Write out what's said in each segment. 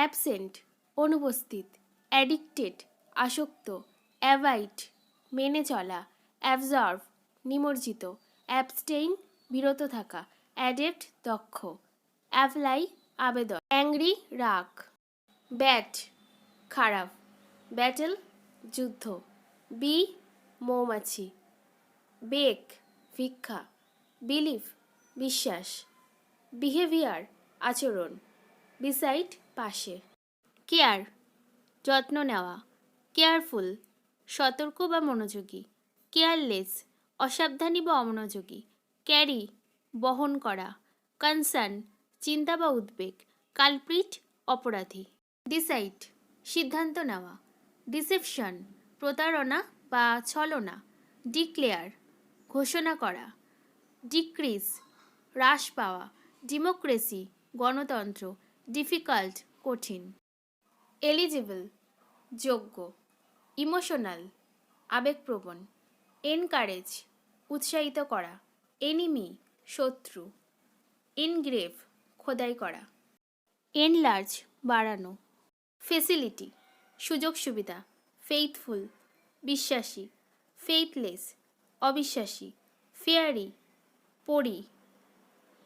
Absent অনুপস্থিত, addicted আসক্ত, avoid মেনে চলা, অ্যাবজর্ভ নিমজ্জিত, অ্যাবস্টেইন বিরত থাকা, অ্যাডেপ্ট দক্ষ, অ্যাপ্লাই আবেদন, অ্যাংরি রাগ, ব্যাড খারাপ, ব্যাটেল যুদ্ধ, বি মৌমাছি, বেক ভিক্ষা, বিলিভ বিশ্বাস, বিহেভিয়ার আচরণ, বিসাইড পাশে। কেয়ার যত্ন নেওয়া, কেয়ারফুল সতর্ক বা মনোযোগী, কেয়ারলেস অসাবধানী বা অমনোযোগী, ক্যারি বহন করা, কনসার্ন চিন্তা বা উদ্বেগ, কালপ্রিট অপরাধী। ডিসাইড সিদ্ধান্ত নেওয়া, ডিসেপশন প্রতারণা বা ছলনা, ডিক্লেয়ার ঘোষণা করা, ডিক্রিজ হ্রাস পাওয়া, ডেমোক্রেসি গণতন্ত্র, ডিফিকাল্ট কঠিন। এলিজিবল যোগ্য, ইমোশনাল আবেগপ্রবণ, এনকারেজ উৎসাহিত করা, এনিমি শত্রু, এনগ্রেভ খোদাই করা, এনলার্জ বাড়ানো, ফেসিলিটি সুযোগ সুবিধা, ফেইথফুল বিশ্বাসী, ফেইথলেস অবিশ্বাসী, ফেয়ারি পরি,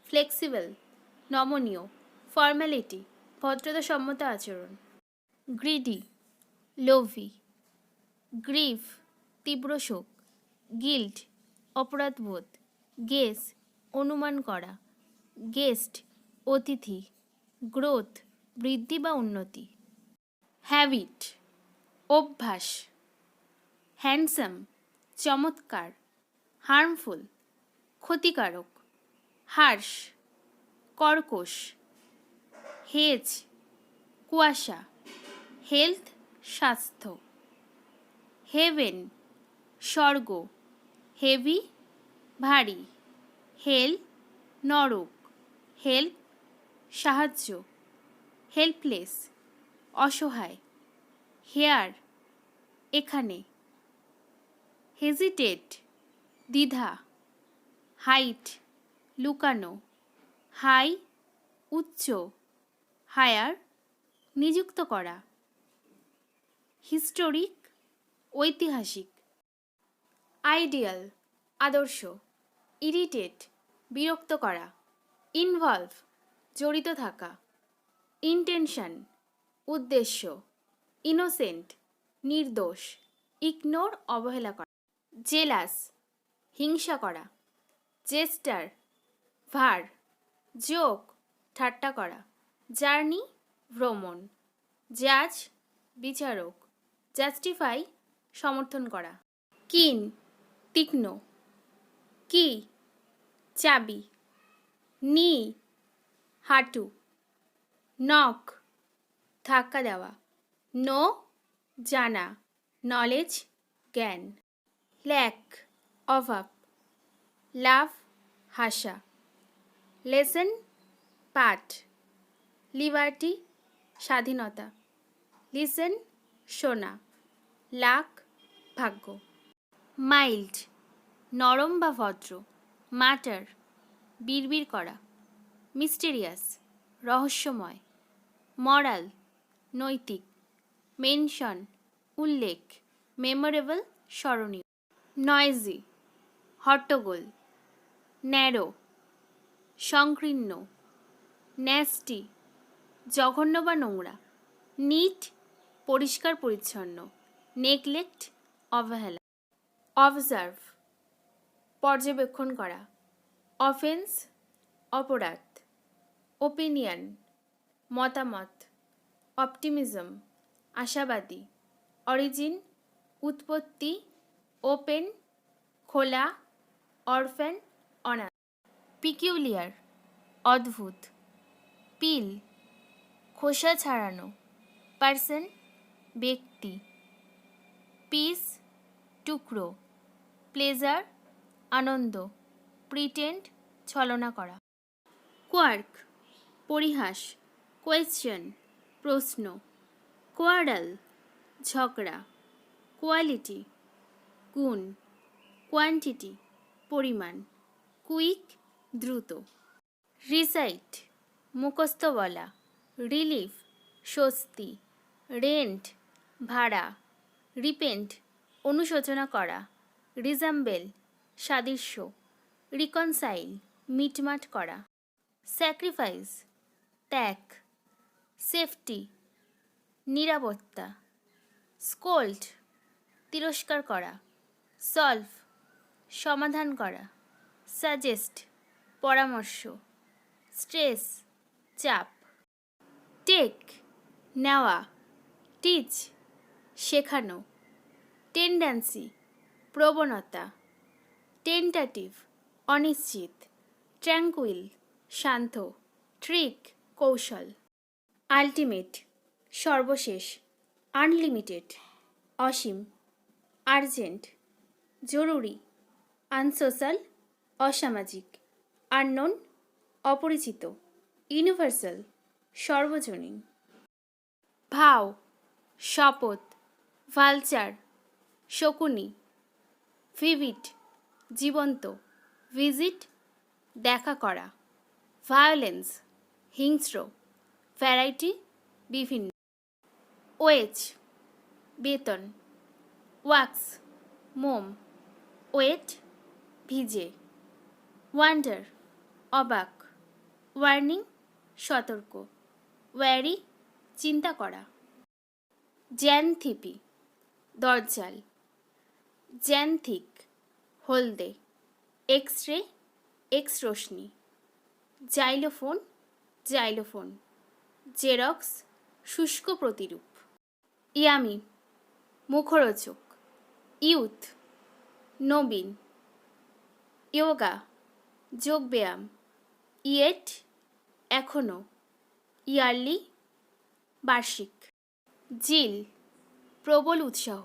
ফ্লেক্সিবল নমনীয়, ফর্মালিটি ভদ্রতাসম্মত আচরণ, গ্রিডি লোভী, গ্রিফ তীব্র শোক, গিল্ট অপরাধবোধ, গেস অনুমান করা, গেস্ট অতিথি, গ্রোথ বৃদ্ধি বা উন্নতি, হ্যাবিট অভ্যাস, হ্যান্ডসাম চমৎকার, হার্মফুল ক্ষতিকারক, হার্শ কর্কশ, হেজ কুয়াশা, হেলথ স্বাস্থ্য, হেভেন স্বর্গ, হেভি ভারী, হেল নরক, হেল্প সাহায্য, হেল্পলেস অসহায়, হেয়ার এখানে, হেজিটেট দ্বিধা, হাইট লুকানো, হাই উচ্চ, হায়ার নিযুক্ত করা, হিস্টোরিক ঐতিহাসিক, আইডিয়াল আদর্শ, ইরিটেট বিরক্ত করা, ইনভলভ জড়িত থাকা, ইন্টেনশন উদ্দেশ্য, ইনোসেন্ট নির্দোষ, ইগনোর অবহেলা করা, জেলাস হিংসা করা, জেস্টার ভার, জোক ঠাট্টা করা, জার্নি ভ্রমণ, জাজ বিচারক, জাস্টিফাই সমর্থন করা, কিন তীক্ষ্ণ, কি চাবি, নি হাঁটু, নক ধাক্কা দেওয়া, নো জানা, নলেজ জ্ঞান, ল্যাক অভাব, লাভ হাসা, লেসন পাঠ, লিবার্টি স্বাধীনতা, লিসেন শোনা, লাক ভাগ্য, মাইল্ড নরম বা ভদ্র, ম্যাটার বিড়বিড় করা, মিস্টেরিয়াস রহস্যময়, মরাল নৈতিক, মেনশন উল্লেখ, মেমোরেবল স্মরণীয়, নয়েজি হট্টগোল, ন্যারো সংকীর্ণ, ন্যাস্টি জঘন্য বা নোংরা, নিট পরিষ্কার পরিচ্ছন্ন, নেগলেক্ট অবহেলা, অবজার্ভ পর্যবেক্ষণ করা, অফেন্স অপরাধ, ওপিনিয়ন মতামত, অপটিমিজম আশাবাদী, অরিজিন উৎপত্তি, ওপেন খোলা, অরফ্যান অনাথ, পিকিউলিয়ার অদ্ভুত, পিল খোসা ছাড়ানো, পার্সন ব্যক্তি, পিস টুকরো, প্লেজার আনন্দ, প্রিটেন্ড ছলনা করা, কোয়ার্ক পরিহাস, কোয়েশ্চেন প্রশ্ন, কোয়ারাল ঝগড়া, কোয়ালিটি গুণ, কোয়ান্টিটি পরিমাণ, কুইক দ্রুত, রিসাইট মুখস্থ বলা, রিলিফ স্বস্তি, রেন্ট ভাড়া, রিপেন্ট অনুশোচনা করা, রিজাম্বেল সাদৃশ্য, রিকনসাইল মিটমাট করা, স্যাক্রিফাইস ত্যাগ, সেফটি নিরাপত্তা, স্কোল্ড তিরস্কার করা, সলভ সমাধান করা, সাজেস্ট পরামর্শ, স্ট্রেস চাপ, টেক নেওয়া, টিচ শেখানো, টেন্ডেন্সি প্রবণতা, টেন্টাটিভ অনিশ্চিত, ট্র্যাঙ্কুইল শান্ত, ট্রিক কৌশল, আল্টিমেট সর্বশেষ, আনলিমিটেড অসীম, আর্জেন্ট জরুরি, আনসোশ্যাল অসামাজিক, আননোন অপরিচিত, ইউনিভার্সাল সর্বজনীন, ভাও শপথ, ভালচার শকুনি, ভিভিড জীবন্ত, ভিজিট দেখা করা, ভায়োলেন্স হিংস্র, ভ্যারাইটি বিভিন্ন, ওয়েজ বেতন, ওয়াক্স মোম, ওয়েট ভিজে, ওয়ান্ডার অবাক, ওয়ার্নিং সতর্ক, ওয়ারি চিন্তা করা, জ্যানথিপি দরজাল, জ্যানথিক হলদে, এক্স রে এক্স রশ্মি, জাইলোফোন জাইলোফোন, জেরক্স শুষ্ক প্রতিরূপ, ইয়ামি মুখরোচক, ইউথ নবীন, ইয়োগা যোগব্যায়াম, ইয়েট এখনো, ইয়ারলি বার্ষিক, জিল প্রবল উৎসাহ,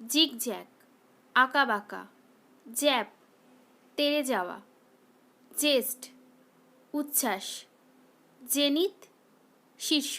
জিগজ্যাগ আঁকাবাঁকা, জ্যাপ তেড়ে যাওয়া, জেস্ট উচ্ছ্বাস, জেনিথ শীর্ষ।